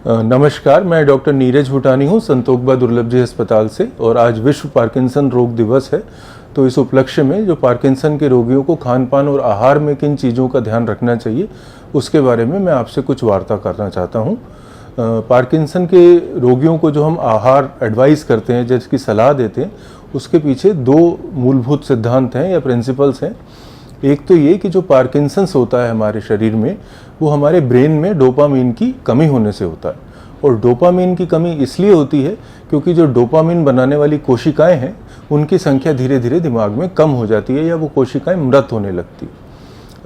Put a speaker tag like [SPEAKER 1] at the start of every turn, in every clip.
[SPEAKER 1] नमस्कार, मैं डॉक्टर नीरज भूटानी हूँ संतोखबा दुर्लभ जी अस्पताल से। और आज विश्व पार्किंसन रोग दिवस है, तो इस उपलक्ष्य में जो पार्किंसन के रोगियों को खान पान और आहार में किन चीज़ों का ध्यान रखना चाहिए उसके बारे में मैं आपसे कुछ वार्ता करना चाहता हूँ। पार्किंसन के रोगियों को जो हम आहार एडवाइस करते हैं, जिसकी सलाह देते हैं, उसके पीछे दो मूलभूत सिद्धांत हैं या प्रिंसिपल्स हैं। एक तो ये कि जो पार्किंसंस होता है हमारे शरीर में, वो हमारे ब्रेन में डोपामीन की कमी होने से होता है। और डोपामीन की कमी इसलिए होती है क्योंकि जो डोपामीन बनाने वाली कोशिकाएं हैं उनकी संख्या धीरे धीरे दिमाग में कम हो जाती है या वो कोशिकाएं मृत होने लगती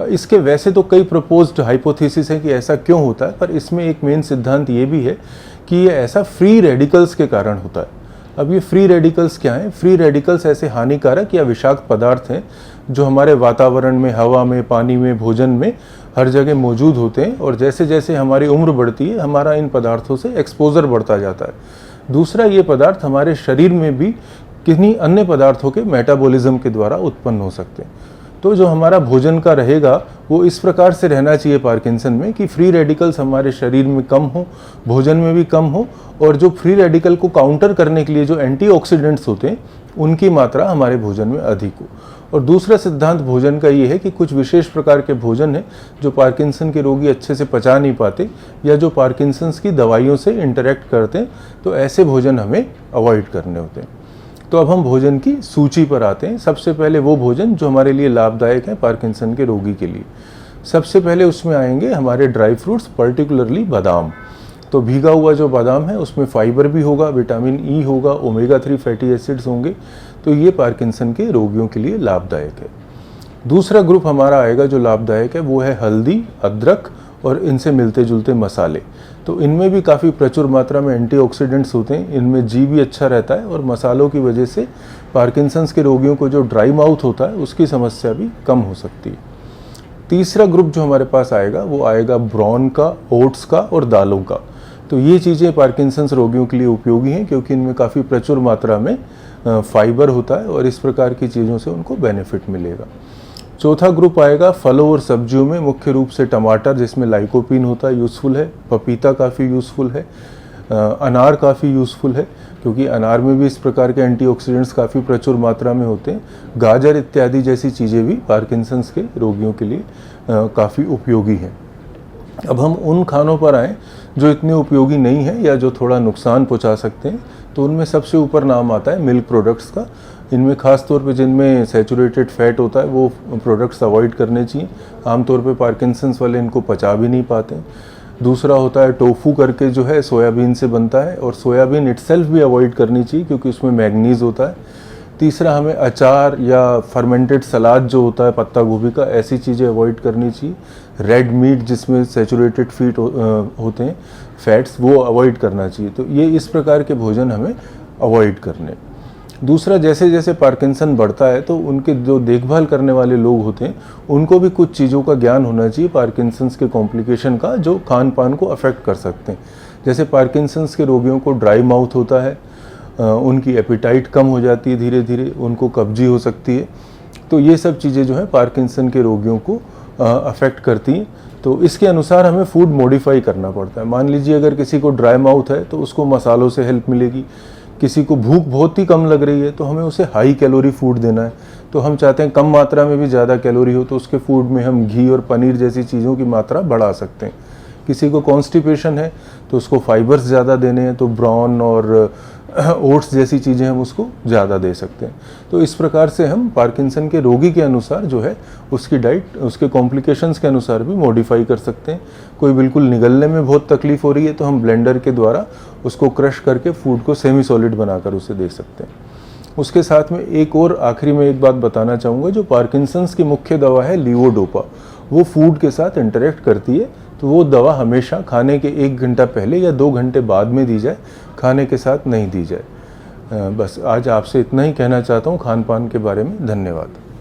[SPEAKER 1] है। इसके वैसे तो कई प्रपोज्ड हाइपोथेसिस हैं कि ऐसा क्यों होता है, पर इसमें एक मेन सिद्धांत ये भी है कि ये ऐसा फ्री रेडिकल्स के कारण होता है। अब ये फ्री रेडिकल्स क्या हैं? फ्री रेडिकल्स ऐसे हानिकारक या विषाक्त पदार्थ हैं जो हमारे वातावरण में, हवा में, पानी में, भोजन में हर जगह मौजूद होते हैं। और जैसे जैसे हमारी उम्र बढ़ती है, हमारा इन पदार्थों से एक्सपोजर बढ़ता जाता है। दूसरा, ये पदार्थ हमारे शरीर में भी किन्हीं अन्य पदार्थों के मेटाबॉलिज्म के द्वारा उत्पन्न हो सकते हैं। तो जो हमारा भोजन का रहेगा वो इस प्रकार से रहना चाहिए पार्किंसन में कि फ्री रेडिकल्स हमारे शरीर में कम हो, भोजन में भी कम हो, और जो फ्री रेडिकल को काउंटर करने के लिए जो एंटीऑक्सीडेंट्स होते हैं उनकी मात्रा हमारे भोजन में अधिक हो। और दूसरा सिद्धांत भोजन का ये है कि कुछ विशेष प्रकार के भोजन हैं जो पार्किंसन के रोगी अच्छे से पचा नहीं पाते या जो पार्किंसंस की दवाइयों से इंटरेक्ट करते हैं, तो ऐसे भोजन हमें अवॉइड करने होते हैं। तो अब हम भोजन की सूची पर आते हैं। सबसे पहले वो भोजन जो हमारे लिए लाभदायक है पार्किंसन के रोगी के लिए। सबसे पहले उसमें आएंगे हमारे ड्राई फ्रूट्स, पर्टिकुलरली बादाम। तो भीगा हुआ जो बादाम है उसमें फाइबर भी होगा, विटामिन ई होगा, ओमेगा 3 फैटी एसिड्स होंगे, तो ये पार्किंसन के रोगियों के लिए लाभदायक है। दूसरा ग्रुप हमारा आएगा जो लाभदायक है, वो है हल्दी, अदरक और इनसे मिलते जुलते मसाले। तो इनमें भी काफ़ी प्रचुर मात्रा में एंटीऑक्सीडेंट्स होते हैं, इनमें जी भी अच्छा रहता है और मसालों की वजह से पार्किंसंस के रोगियों को जो ड्राई माउथ होता है उसकी समस्या भी कम हो सकती है। तीसरा ग्रुप जो हमारे पास आएगा वो आएगा ब्राउन का, ओट्स का और दालों का। तो ये चीज़ें पार्किंसंस रोगियों के लिए उपयोगी हैं क्योंकि इनमें काफ़ी प्रचुर मात्रा में फाइबर होता है और इस प्रकार की चीज़ों से उनको बेनिफिट मिलेगा। चौथा ग्रुप आएगा फलों और सब्जियों में, मुख्य रूप से टमाटर जिसमें लाइकोपीन होता है यूज़फुल है, पपीता काफ़ी यूज़फुल है, अनार काफ़ी यूज़फुल है क्योंकि अनार में भी इस प्रकार के एंटीऑक्सीडेंट्स काफ़ी प्रचुर मात्रा में होते हैं। गाजर इत्यादि जैसी चीज़ें भी पार्किंसंस के रोगियों के लिए काफ़ी उपयोगी हैं। अब हम उन खानों पर आएँ जो इतने उपयोगी नहीं हैं या जो थोड़ा नुकसान पहुंचा सकते हैं। तो उनमें सबसे ऊपर नाम आता है मिल्क प्रोडक्ट्स का। इनमें खास तौर पे जिनमें सैचुरेटेड फैट होता है वो प्रोडक्ट्स अवॉइड करने चाहिए। आमतौर पे पार्किंसंस वाले इनको पचा भी नहीं पाते। दूसरा होता है टोफू करके, जो है सोयाबीन से बनता है, और सोयाबीन इटसेल्फ भी अवॉइड करनी चाहिए क्योंकि उसमें मैग्नीज होता है। तीसरा, हमें अचार या फर्मेंटेड सलाद जो होता है पत्ता गोभी का, ऐसी चीज़ें अवॉइड करनी चाहिए। रेड मीट जिसमें सैचुरेटेड होते हैं फैट्स, वो अवॉइड करना चाहिए। तो ये इस प्रकार के भोजन हमें अवॉइड करने। दूसरा, जैसे जैसे पार्किंसन बढ़ता है तो उनके जो देखभाल करने वाले लोग होते हैं उनको भी कुछ चीज़ों का ज्ञान होना चाहिए पार्किंसंस के कॉम्प्लिकेशन का जो खान पान को अफेक्ट कर सकते हैं। जैसे पार्किंसंस के रोगियों को ड्राई माउथ होता है, उनकी एपिटाइट कम हो जाती है धीरे धीरे, उनको कब्जी हो सकती है। तो ये सब चीज़ें जो है पार्किंसन के रोगियों को अफेक्ट करती हैं। तो इसके अनुसार हमें फूड मॉडिफाई करना पड़ता है। मान लीजिए अगर किसी को ड्राई माउथ है तो उसको मसालों से हेल्प मिलेगी। किसी को भूख बहुत ही कम लग रही है तो हमें उसे हाई कैलोरी फूड देना है। तो हम चाहते हैं कम मात्रा में भी ज़्यादा कैलोरी हो, तो उसके फूड में हम घी और पनीर जैसी चीज़ों की मात्रा बढ़ा सकते हैं। किसी को कॉन्स्टिपेशन है तो उसको फाइबर्स ज़्यादा देने हैं, तो ब्राउन और ओट्स जैसी चीज़ें हम उसको ज़्यादा दे सकते हैं। तो इस प्रकार से हम पार्किंसन के रोगी के अनुसार जो है उसकी डाइट, उसके कॉम्प्लिकेशंस के अनुसार भी मॉडिफाई कर सकते हैं। कोई बिल्कुल निगलने में बहुत तकलीफ हो रही है तो हम ब्लेंडर के द्वारा उसको क्रश करके फूड को सेमी सॉलिड बनाकर उसे दे सकते हैं। उसके साथ में एक और आखिरी में एक बात बताना चाहूँगा, जो पार्किंसंस की मुख्य दवा है लीवोडोपा, वो फूड के साथ इंटरेक्ट करती है। तो वो दवा हमेशा खाने के 1 घंटा पहले या 2 घंटे बाद में दी जाए, खाने के साथ नहीं दी जाए। बस आज आपसे इतना ही कहना चाहता हूँ खान पान के बारे में। धन्यवाद।